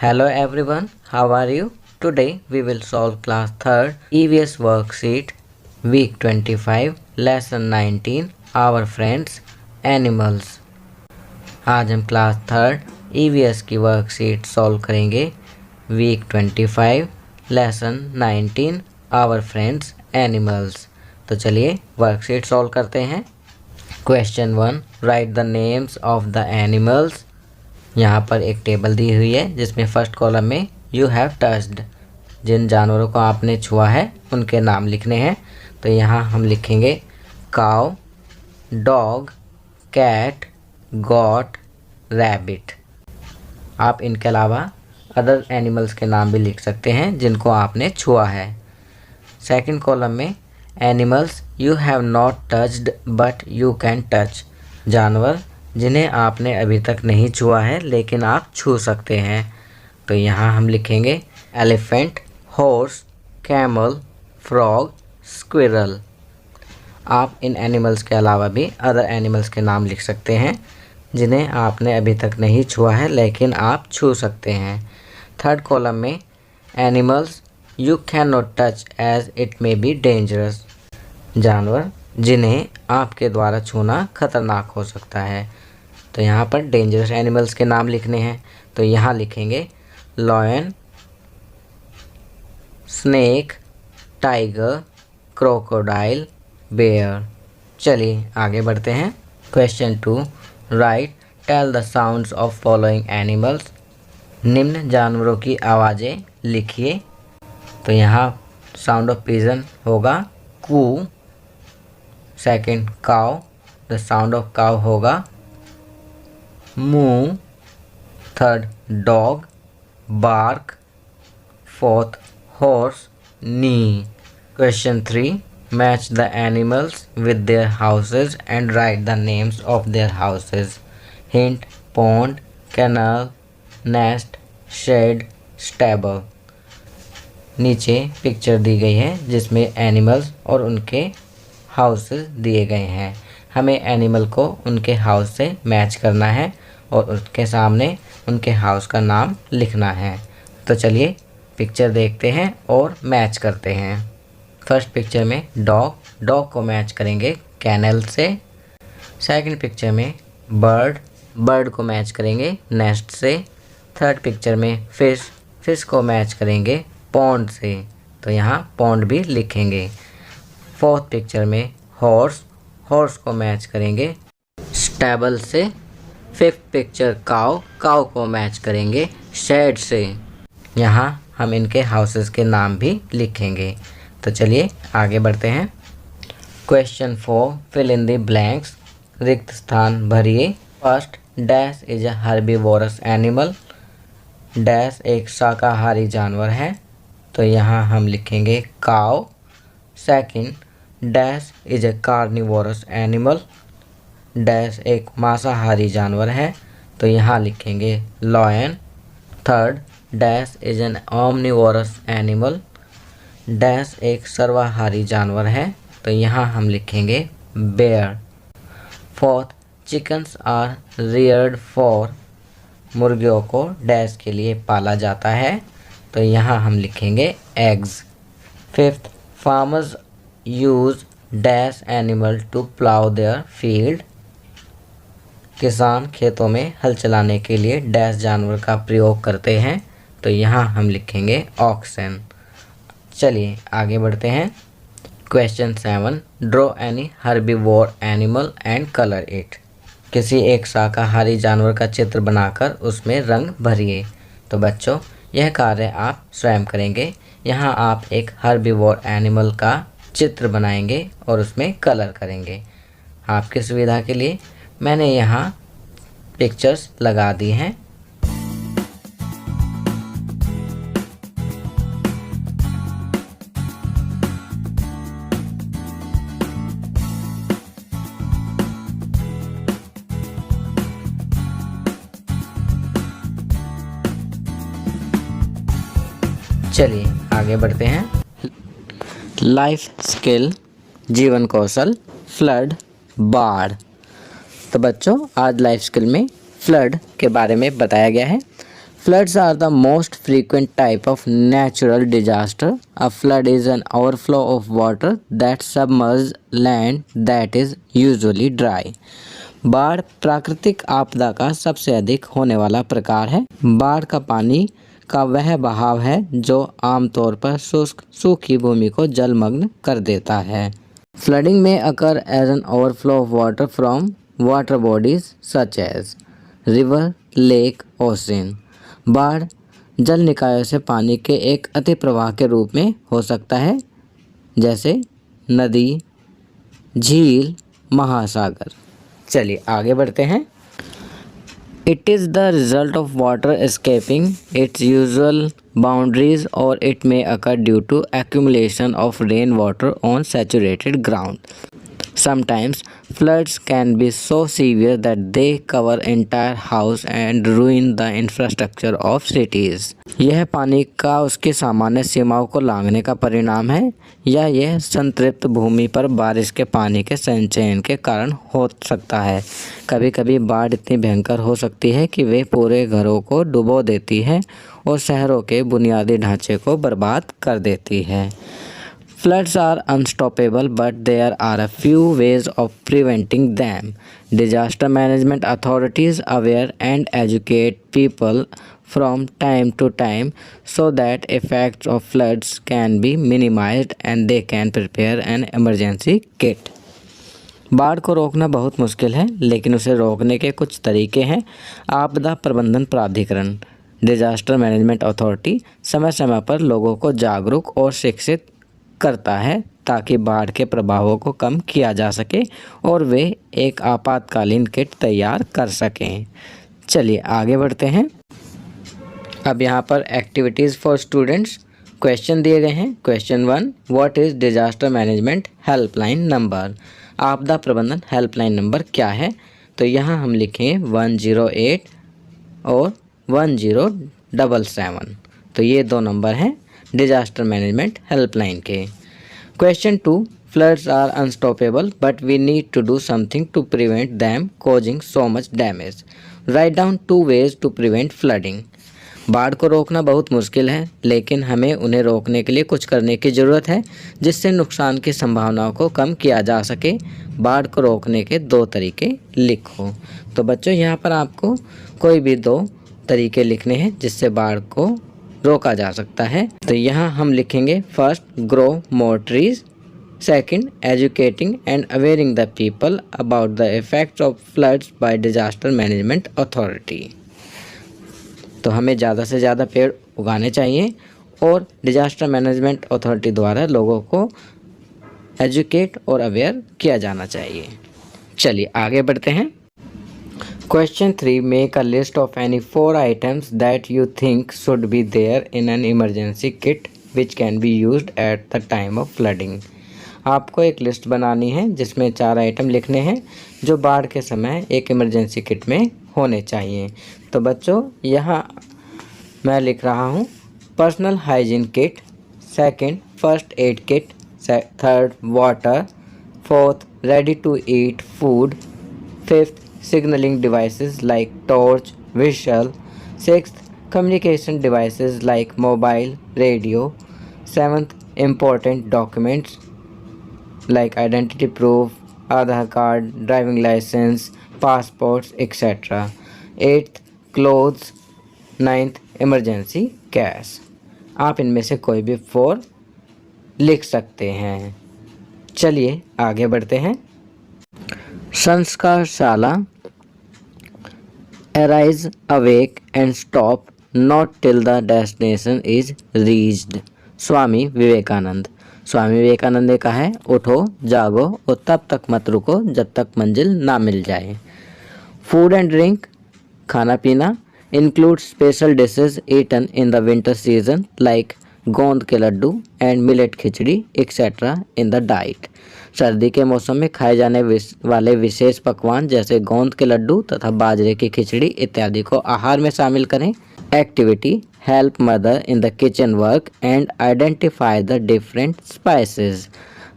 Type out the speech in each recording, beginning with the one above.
Hello everyone, how are you? Today we will solve class 3rd EVS worksheet week 25 lesson 19 our friends animals। आज हम class 3rd EVS की worksheet solve करेंगे week 25 lesson 19 our friends animals। तो चलिए worksheet solve करते हैं। Question 1, right the names of the animals. यहाँ पर एक टेबल दी हुई है जिसमें फर्स्ट कॉलम में यू हैव टच्ड, जिन जानवरों को आपने छुआ है उनके नाम लिखने हैं। तो यहाँ हम लिखेंगे cow, dog, cat, goat, rabbit. आप इनके अलावा अदर एनिमल्स के नाम भी लिख सकते हैं जिनको आपने छुआ है। सेकंड कॉलम में animals you have not touched but you can touch, जानवर जिन्हें आपने अभी तक नहीं छुआ है लेकिन आप छू सकते हैं। तो यहाँ हम लिखेंगे elephant, horse, camel, frog, squirrel. आप इन एनिमल्स के अलावा भी अदर एनिमल्स के नाम लिख सकते हैं जिन्हें आपने अभी तक नहीं छुआ है लेकिन आप छू सकते हैं। थर्ड कॉलम में animals you can not touch as it may be dangerous, जानवर जिन्हें आपके द्वारा छूना खतरनाक हो सकता है। तो यहाँ पर डेंजरस एनिमल्स के नाम लिखने हैं। तो यहाँ लिखेंगे lion, snake, tiger, crocodile, bear. चलिए आगे बढ़ते हैं। Question 2, write tell the sounds of following animals. निम्न जानवरों की आवाज़ें लिखिए। तो यहाँ साउंड ऑफ पिजन होगा coo. Second cow, the sound of cow होगा moo। Third dog, bark. Fourth horse, neigh. Question 3, match the animals with their houses and write the names of their houses. Hint pond, canal, nest, shed, stable. नीचे picture दी गई है जिसमें animals और उनके houses दिए गए हैं। हमें एनिमल को उनके हाउस से मैच करना है और उसके सामने उनके हाउस का नाम लिखना है। तो चलिए पिक्चर देखते हैं और मैच करते हैं। फर्स्ट पिक्चर में डॉग को मैच करेंगे कैनल से। सेकंड पिक्चर में बर्ड को मैच करेंगे नेस्ट से। थर्ड पिक्चर में फिश को मैच करेंगे पॉन्ड से। तो यहाँ पॉन्ड भी लिखेंगे। फोर्थ पिक्चर में हॉर्स को मैच करेंगे स्टेबल से। फिफ्थ पिक्चर काउ को मैच करेंगे शेड से। यहाँ हम इनके हाउसेस के नाम भी लिखेंगे। तो चलिए आगे बढ़ते हैं। Question 4, fill in the blanks. रिक्त स्थान भरिए। First, dash is a herbivorous animal. Dash एक शाकाहारी जानवर है। तो यहाँ हम लिखेंगे cow. Second, dash is a carnivorous animal. Dash एक मांसाहारी जानवर है। तो यहाँ लिखेंगे lion. Third, dash is an omnivorous animal. Dash एक सर्वाहारी जानवर है। तो यहाँ हम लिखेंगे bear. Fourth, chickens are reared for. मुर्गियों को डैश के लिए पाला जाता है। तो यहाँ हम लिखेंगे eggs. Fifth, farmers use dash animal to plough their field. किसान खेतों में हल चलाने के लिए डैश जानवर का प्रयोग करते हैं। तो यहाँ हम लिखेंगे ऑक्सन। चलिए आगे बढ़ते हैं। Question 7, draw any herbivore animal and colour it. किसी एक शाकाहारी जानवर का चित्र बनाकर उसमें रंग भरिए। तो बच्चों यह कार्य आप स्वयं करेंगे। यहाँ आप एक हर्बीवोर एनिमल का चित्र बनाएंगे और उसमें कलर करेंगे। आपकी सुविधा के लिए मैंने यहाँ पिक्चर्स लगा दी हैं। चलिए आगे बढ़ते हैं। लाइफ स्किल, जीवन कौशल, फ्लड, बाढ़। तो बच्चों आज लाइफ स्किल में फ्लड के बारे में बताया गया है। Floods are the most frequent type of natural disaster. A flood is an overflow of water that submerges land that is usually dry. बाढ़ प्राकृतिक आपदा का सबसे अधिक होने वाला प्रकार है। बाढ़ का पानी का वह बहाव है जो आमतौर पर शुष्क सूखी भूमि को जलमग्न कर देता है। Flooding may occur as an overflow of water from water bodies such as river, lake, ocean. बाढ़ जल निकायों से पानी के एक अति प्रवाह के रूप में हो सकता है, जैसे नदी, झील, महासागर। चलिए आगे बढ़ते हैं। It is the result of water escaping its usual boundaries और it may occur due to accumulation of rainwater on saturated ground. Sometimes floods can be so severe that they cover entire house and ruin the infrastructure of cities. यह पानी का उसकी सामान्य सीमाओं को लांघने का परिणाम है या यह संतृप्त भूमि पर बारिश के पानी के संचयन के कारण हो सकता है। कभी कभी बाढ़ इतनी भयंकर हो सकती है कि वे पूरे घरों को डुबो देती है और शहरों के बुनियादी ढांचे को बर्बाद कर देती है। Floods are unstoppable, but there are a few ways of preventing them. Disaster management authorities aware and educate people from time to time so that effects of floods can be minimized and they can prepare an emergency kit. बाढ़ को रोकना बहुत मुश्किल है, लेकिन उसे रोकने के कुछ तरीके हैं। आपदा प्रबंधन प्राधिकरण डिजास्टर मैनेजमेंट अथॉरिटी समय समय पर लोगों को जागरूक और शिक्षित करता है ताकि बाढ़ के प्रभावों को कम किया जा सके और वे एक आपातकालीन किट तैयार कर सकें। चलिए आगे बढ़ते हैं। अब यहाँ पर एक्टिविटीज़ फॉर स्टूडेंट्स क्वेश्चन दिए गए हैं। Question 1, what is disaster management helpline number. आपदा प्रबंधन हेल्पलाइन नंबर क्या है? तो यहाँ हम लिखेंगे 108 और 1077। तो ये दो नंबर हैं डिजास्टर मैनेजमेंट हेल्पलाइन के। Question 2, floods are unstoppable but we need to do something to prevent them causing so much damage. Write down 2 ways to prevent flooding. बाढ़ को रोकना बहुत मुश्किल है, लेकिन हमें उन्हें रोकने के लिए कुछ करने की ज़रूरत है जिससे नुकसान की संभावनाओं को कम किया जा सके। बाढ़ को रोकने के 2 तरीके लिखो। तो बच्चों यहाँ पर आपको कोई भी 2 तरीके लिखने हैं जिससे बाढ़ को रोका जा सकता है। तो यहाँ हम लिखेंगे first, grow more trees. Second, educating and awaring the people about the effects of floods by disaster management authority. तो हमें ज़्यादा से ज़्यादा पेड़ उगाने चाहिए और डिजास्टर मैनेजमेंट अथॉरिटी द्वारा लोगों को एजुकेट और अवेयर किया जाना चाहिए। चलिए आगे बढ़ते हैं। Question 3, make a list of any 4 items that you think should be there in an emergency kit which can be used at the time of flooding. आपको एक लिस्ट बनानी है जिसमें 4 आइटम लिखने हैं जो बाढ़ के समय एक इमरजेंसी किट में होने चाहिए। तो बच्चों यहाँ मैं लिख रहा हूँ personal hygiene kit, second first aid kit, third water, fourth ready to eat food, fifth signaling devices like torch, whistle, sixth communication devices like mobile, radio, seventh important documents like identity proof, Aadhaar card, driving license, passports, etc. Eighth clothes, ninth emergency cash. आप इनमें से कोई भी 4 लिख सकते हैं। चलिए आगे बढ़ते हैं। संस्कारशाला arise, awake and stop not till the destination is reached. Swami Vivekananda. Swami Vivekananda ने कहा है उठो जागो और तब तक मत रुको जब तक मंजिल ना मिल जाए। फूड एंड ड्रिंक, खाना पीना, include special dishes eaten in the winter season like gond के laddoo and millet khichdi et cetera in the diet. सर्दी के मौसम में खाए जाने वाले विशेष पकवान जैसे गोंद के लड्डू तथा बाजरे की खिचड़ी इत्यादि को आहार में शामिल करें। Activity, help mother in the kitchen work and identify the different spices.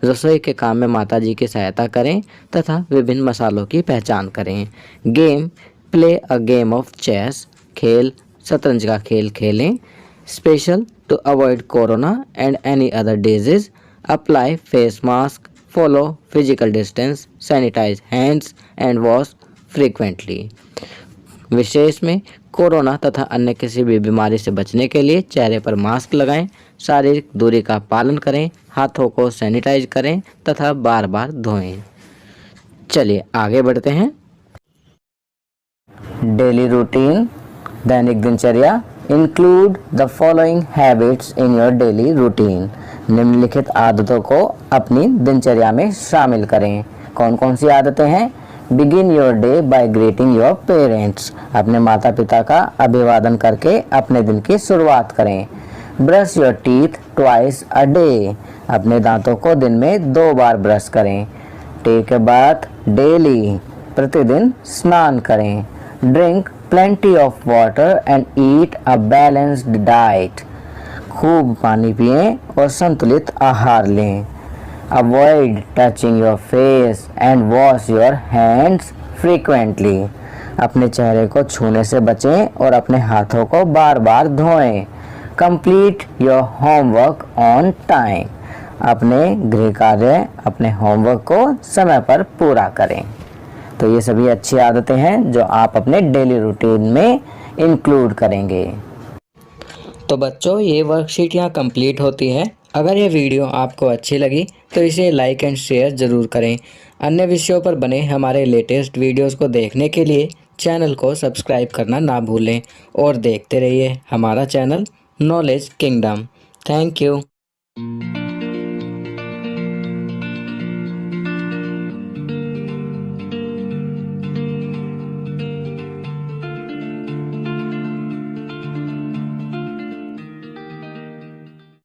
रसोई के काम में माताजी की सहायता करें तथा विभिन्न मसालों की पहचान करें। Game, play a game of chess. खेल शतरंज का खेल खेलें। Special to avoid corona and any other disease, apply face mask, follow physical distance, sanitize hands and wash frequently. विशेष में कोरोना तथा अन्य किसी भी बीमारी से बचने के लिए चेहरे पर मास्क लगाएं, शारीरिक दूरी का पालन करें, हाथों को सैनिटाइज करें तथा बार बार धोएं। चलिए आगे बढ़ते हैं। डेली रूटीन, दैनिक दिनचर्या। Include the following habits in your daily routine. निम्नलिखित आदतों को अपनी दिनचर्या में शामिल करें। कौन कौन सी आदतें हैं? Begin your day by greeting your parents. अपने माता पिता का अभिवादन करके अपने दिन की शुरुआत करें। Brush your teeth twice a day. अपने दांतों को दिन में 2 बार ब्रश करें। Take a bath daily. प्रतिदिन स्नान करें। Drink plenty of water and eat a balanced diet. खूब पानी पिएं और संतुलित आहार लें। Avoid touching your face and wash your hands frequently. अपने चेहरे को छूने से बचें और अपने हाथों को बार बार धोएं। Complete your homework on time. अपने गृह कार्य, अपने होमवर्क को समय पर पूरा करें। तो ये सभी अच्छी आदतें हैं जो आप अपने डेली रूटीन में इंक्लूड करेंगे। तो बच्चों, ये वर्कशीट यहाँ कंप्लीट होती है। अगर ये वीडियो आपको अच्छी लगी तो इसे लाइक एंड शेयर ज़रूर करें। अन्य विषयों पर बने हमारे लेटेस्ट वीडियोस को देखने के लिए चैनल को सब्सक्राइब करना ना भूलें और देखते रहिए हमारा channel knowledge kingdom. Thank you.